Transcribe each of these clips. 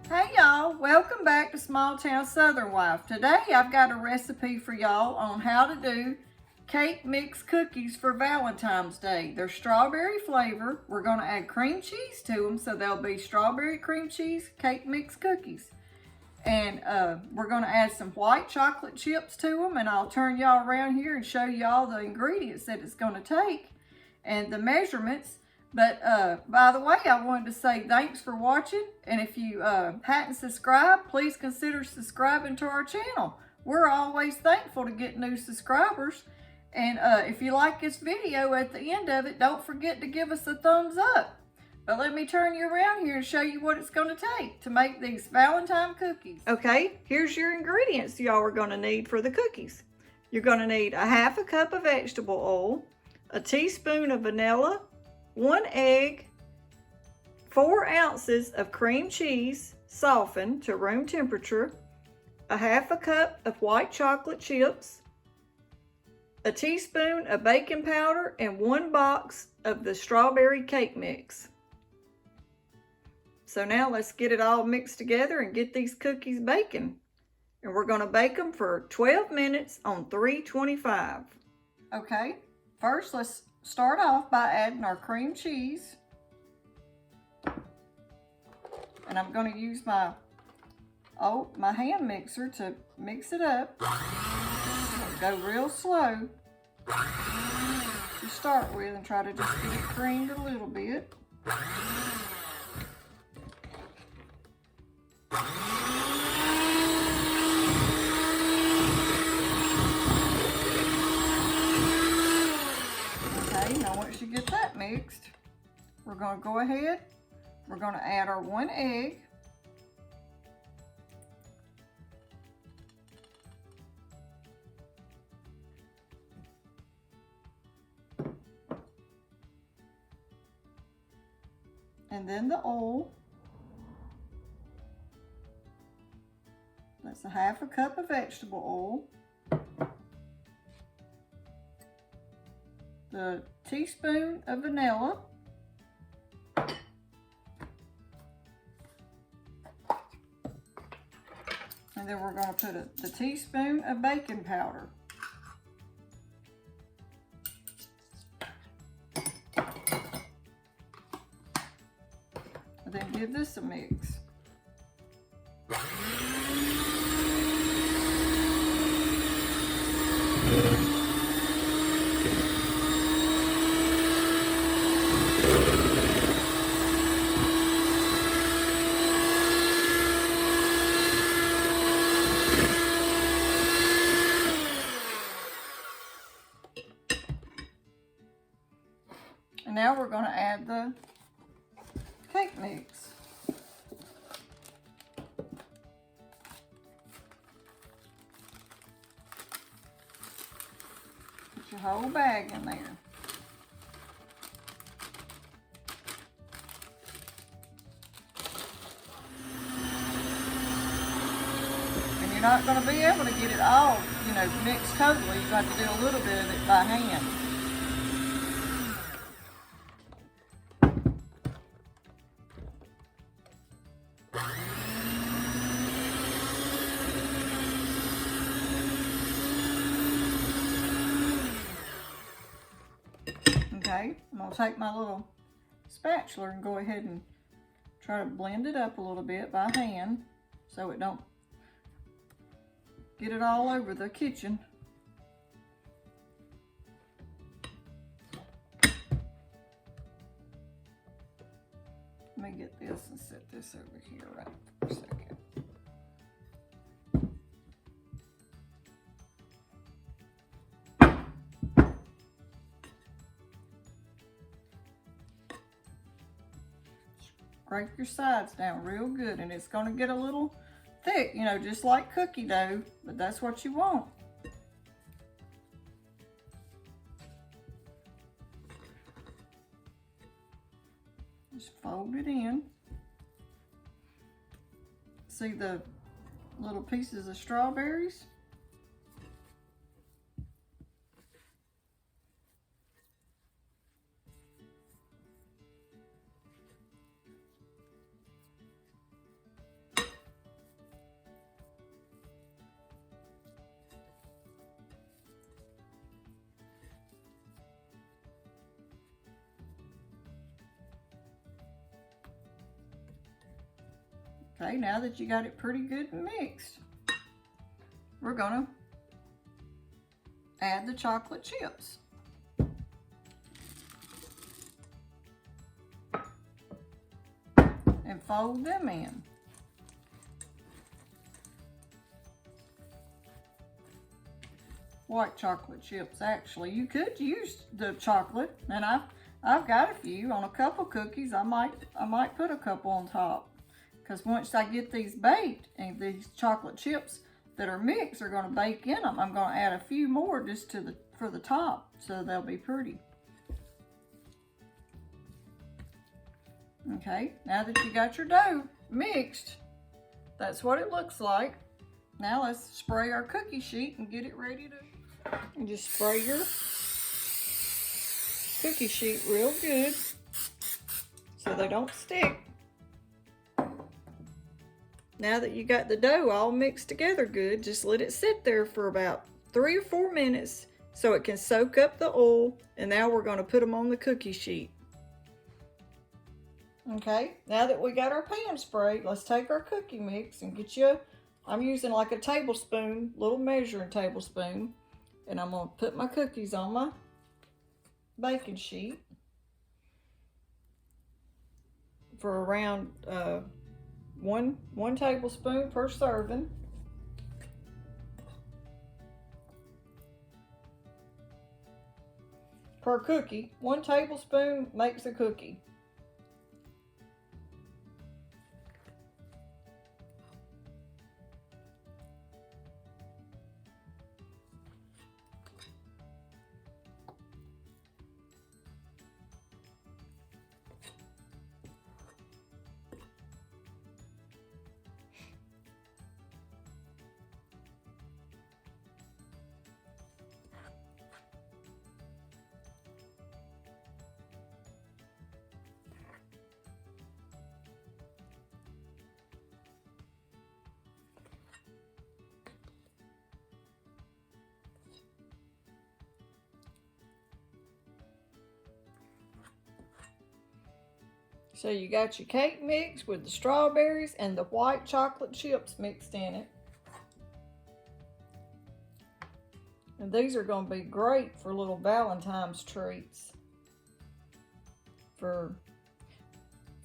Hey y'all, welcome back to Small Town Southern Wife. Today I've got a recipe for y'all on how to do cake mix cookies for Valentine's Day. They're strawberry flavor. We're going to add cream cheese to them, so they'll be strawberry cream cheese cake mix cookies. And we're going to add some white chocolate chips to them, and I'll turn y'all around here and show y'all the ingredients that it's going to take and the measurements. But by the way, I wanted to say thanks for watching, and if you hadn't subscribed, please consider subscribing to our channel. We're always thankful to get new subscribers, and if you like this video, at the end of it, don't forget to give us a thumbs up. But let me turn you around here and show you what it's going to take to make these Valentine cookies. Okay, here's your ingredients y'all are going to need for the cookies. You're going to need a half a cup of vegetable oil, a teaspoon of vanilla, 1 egg, 4 ounces of cream cheese softened to room temperature, a half a cup of white chocolate chips, a teaspoon of baking powder, and 1 box of the strawberry cake mix. So now let's get it all mixed together and get these cookies baking. And we're going to bake them for 12 minutes on 325. Okay, first let's start off by adding our cream cheese. And I'm going to use my hand mixer to mix it up. Go real slow to start with and try to just get it creamed a little bit. Now once you get that mixed, we're going to go ahead, we're going to add our 1 egg. And then the oil. That's a half a cup of vegetable oil. The teaspoon of vanilla, and then we're going to put the teaspoon of baking powder. And then give this a mix. And now we're going to add the cake mix. Put your whole bag in there. And you're not going to be able to get it all, mixed totally. You've got to do a little bit of it by hand. Okay, I'm going to take my little spatula and go ahead and try to blend it up a little bit by hand so it don't get it all over the kitchen. Let me get this and set this over here right for a second. Scrape your sides down real good, and it's going to get a little thick, just like cookie dough, but that's what you want. Just fold it in. See the little pieces of strawberries? Okay, now that you got it pretty good and mixed, we're gonna add the chocolate chips. And fold them in. White chocolate chips, actually. You could use the chocolate, and I've got a few on a couple cookies. I might put a couple on top, because once I get these baked and these chocolate chips that are mixed are going to bake in them, I'm going to add a few more just for the top, so they'll be pretty. Okay, now that you got your dough mixed, that's what it looks like. Now let's spray our cookie sheet and get it ready to. And just spray your cookie sheet real good so they don't stick. Now that you got the dough all mixed together good, just let it sit there for about 3 or 4 minutes so it can soak up the oil. And now we're going to put them on the cookie sheet. Okay, now that we got our pan sprayed, let's take our cookie mix and get you, I'm using like a tablespoon, little measuring tablespoon, and I'm gonna put my cookies on my baking sheet for around one tablespoon per serving. Per cookie, 1 tablespoon makes a cookie. So you got your cake mix with the strawberries and the white chocolate chips mixed in it. And these are going to be great for little Valentine's treats. For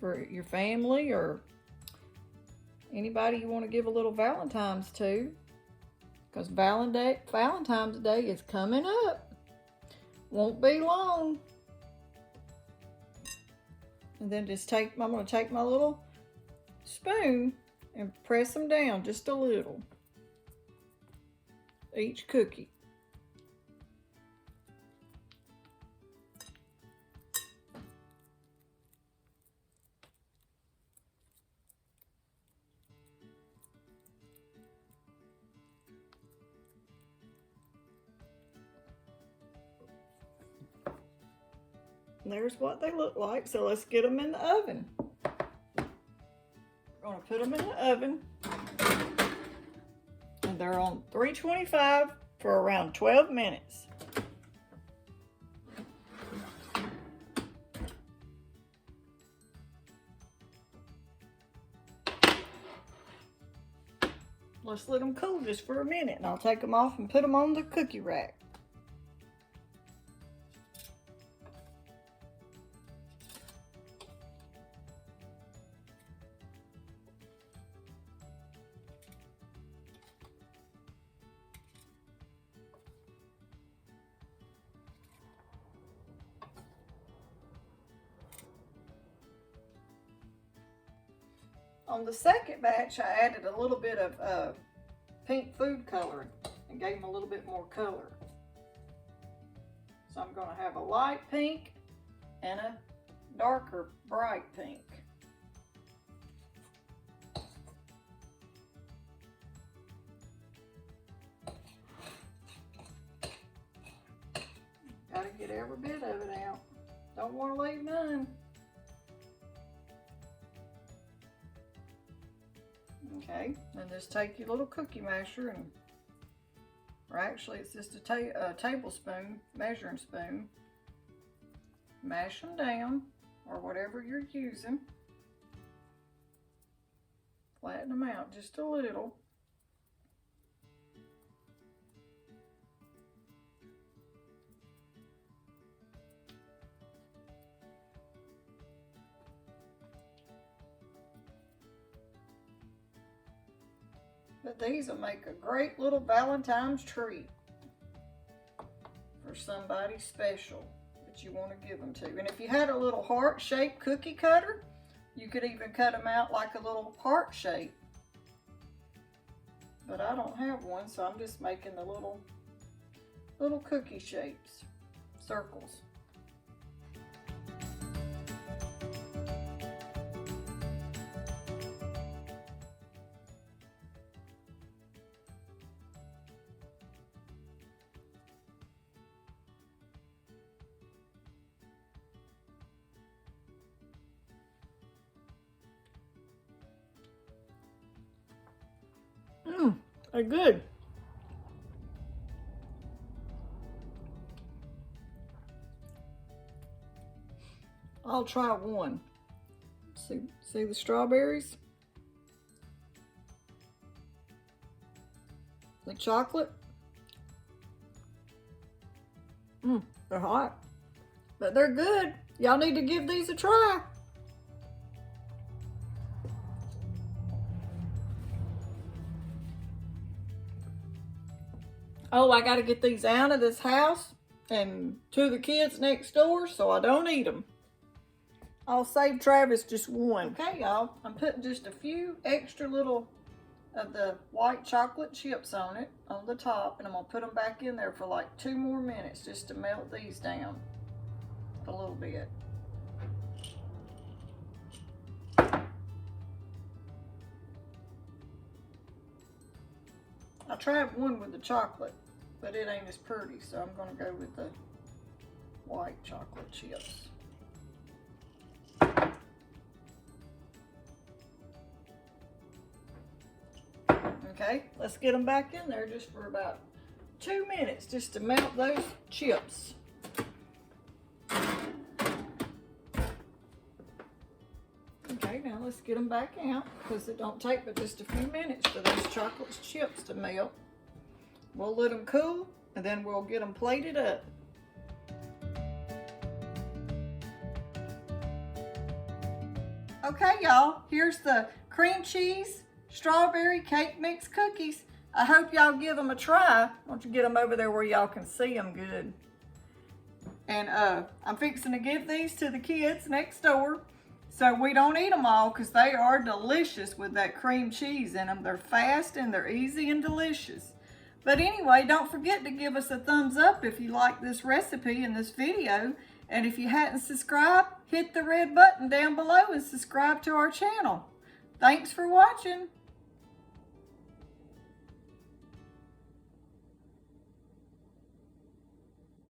your family or anybody you want to give a little Valentine's to. Because Valentine's Day is coming up. Won't be long. And then I'm going to take my little spoon and press them down just a little. Each cookie. There's what they look like, so let's get them in the oven. We're going to put them in the oven, and they're on 325 for around 12 minutes. Let's let them cool just for a minute, and I'll take them off and put them on the cookie rack. On the second batch, I added a little bit of pink food coloring and gave them a little bit more color. So I'm going to have a light pink and a darker bright pink. Got to get every bit of it out. Don't want to leave none. Okay, then just take your little cookie masher or actually it's just a tablespoon, measuring spoon. Mash them down, or whatever you're using. flatten them out just a little. But these will make a great little Valentine's treat for somebody special that you want to give them to. And if you had a little heart-shaped cookie cutter, you could even cut them out like a little heart shape. But I don't have one, so I'm just making the little cookie shapes, circles. They're good. I'll try one. See the strawberries? The chocolate? They're hot, but they're good. Y'all need to give these a try. Oh, I got to get these out of this house and to the kids next door so I don't eat them. I'll save Travis just one. Okay, y'all, I'm putting just a few extra little of the white chocolate chips on it, on the top, and I'm going to put them back in there for like 2 more minutes just to melt these down a little bit. I tried one with the chocolate, but it ain't as pretty, so I'm going to go with the white chocolate chips. Okay, let's get them back in there just for about 2 minutes just to melt those chips. Okay, now let's get them back out because it don't take but just a few minutes for those chocolate chips to melt. We'll let them cool and then we'll get them plated up. Okay, y'all, here's the cream cheese strawberry cake mix cookies. I hope y'all give them a try. Why don't you get them over there where y'all can see them good. And I'm fixing to give these to the kids next door so we don't eat them all because they are delicious with that cream cheese in them. They're fast and they're easy and delicious. But anyway, don't forget to give us a thumbs up if you like this recipe and this video. And if you hadn't subscribed, hit the red button down below and subscribe to our channel. Thanks for watching.